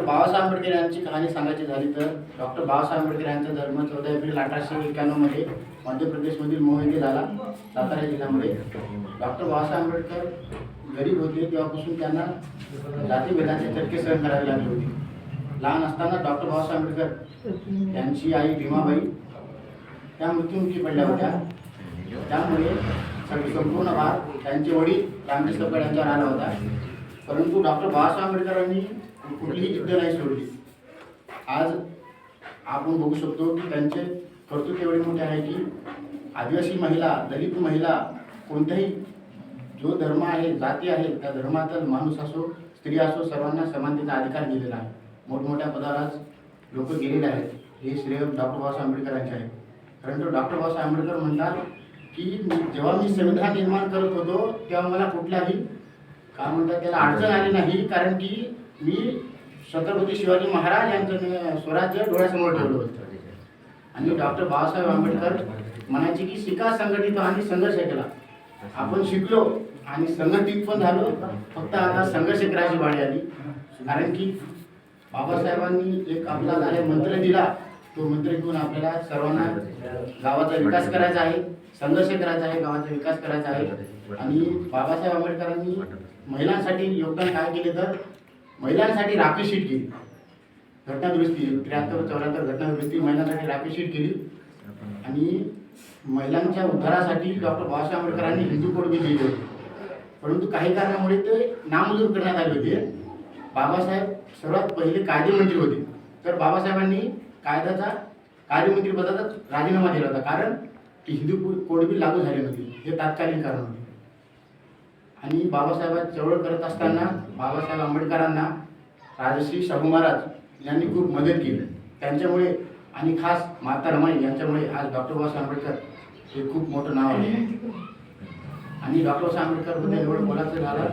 बाबासाहेब आंबेडकर यांची कहाणी सांगायची झाली तर डॉक्टर बाबासाहेब आंबेडकर यांचा जन्म 14 एप्रिल 1891 मध्ये मध्य प्रदेशमधील मोह येथे झाला, सातारा जिल्ह्यामध्ये. डॉक्टर बाबासाहेब आंबेडकर गरीब होते, तेव्हापासून त्यांना जातीभेदाचे चटके सहन करावे लागले होते. लहान असताना डॉक्टर बाबासाहेब आंबेडकर यांची आई भीमाबाई त्या मृत्युमुखी पडल्या होत्या. त्यामुळे संपूर्ण भार त्यांचे वडील रामजी सकळ यांच्यावर आला होता. परंतु डॉक्टर बाबासाहेब आंबेडकरांनी कुठलीही जिद्द नाही सोडली. आज आपण बघू शकतो की त्यांचे कर्तृत्व एवढे मोठे आहे की आदिवासी महिला, दलित महिला, कोणत्याही जो धर्म आहे, जाती आहे, त्या धर्मातील माणूस असो, स्त्री असो, सर्वांना समानतेचा अधिकार दिलेला आहे. मोठमोठ्या पदावर आज लोक गेलेले आहेत. हे श्रेय डॉक्टर बाबासाहेब आंबेडकरांचे आहे. परंतु डॉक्टर बाबासाहेब आंबेडकर म्हणतात की जेव्हा मी संविधान निर्माण करत होतो तेव्हा मला कुठल्याही काय म्हणतात त्याला अडचण आली नाही, कारण की मी छत्रपती शिवाजी महाराज यांचं स्वराज्य डोळ्यासमोर ठेवलं होतं. आणि डॉक्टर बाबासाहेब आंबेडकर म्हणायचे की शिका, संघटित आणि संघर्ष केला. आपण शिकलो आणि संघटित पण झालो, फक्त आता संघर्ष करायची वाढी आली. कारण की बाबासाहेबांनी एक आपला मंत्र दिला, तो मंत्र घेऊन आपल्याला सर्वांना गावाचा विकास करायचा आहे, संघर्ष करायचा आहे, गावाचा विकास करायचा आहे. आणि बाबासाहेब आंबेडकरांनी महिलांसाठी योगदान काय केले तर महिलांसाठी राखीव शीट केली, घटनादुरुस्ती 73-74 घटनादुरुस्ती महिलांसाठी राखीव शीट केली. आणि महिलांच्या उद्धारासाठी डॉक्टर बाबासाहेब आंबेडकरांनी हिंदू कोड बी लिहिले होते. परंतु काही कारणामुळे ते नामंजूर करण्यात आले होते. बाबासाहेब सर्वात पहिले कायदेमंत्री होते, तर बाबासाहेबांनी कायद्याचा कार्यमंत्री पदाचा राजीनामा दिला होता, कारण की हिंदू कोड बी लागू झाले नव्हते. हे तात्कालीन कारण होते. आणि बाबासाहेब चळवळ करत असताना बाबासाहेब आंबेडकरांना राजश्री शाहू महाराज यांनी खूप मदत केली. त्यांच्यामुळे आणि खास माता रमाई यांच्यामुळे आज डॉक्टर बाबासाहेब आंबेडकर हे खूप मोठं नाव आहे. आणि डॉक्टर बाबासाहेब आंबेडकर बद्दल एवढं बोलायचं झालं,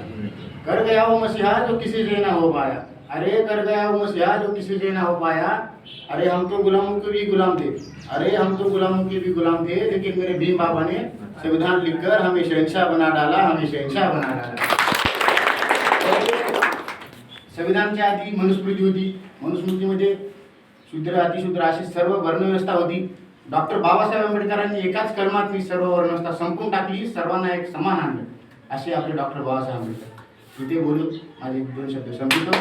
कर गया वो मसीहा जो किसी से ना हो पाया, अरे कर गया वो मसीहा जो किसी से ना हो पाया, अरे हम तो गुलामों के भी गुलाम थे, अरे हम तो गुलामों के भी गुलाम थे, लेकिन मेरे भीम बाबा ने संविधान लिखकर हमें शहंशाह बना डाला, हमें शहंशाह बना डाला. संविधानाच्या आधी मनुस्मृती होती. मनुस्मृतीमध्ये शूद्र, अतिशूद्र अशी सर्व वर्णव्यवस्था होती. डॉक्टर बाबासाहेब आंबेडकरांनी एकाच कलमात ही सर्व वर्णव्यवस्था संपून टाकली, सर्वांना एक समान आणलं. असे आपले डॉक्टर बाबासाहेब आंबेडकर. इथे बोलून माझे 2 शब्द संपवतो.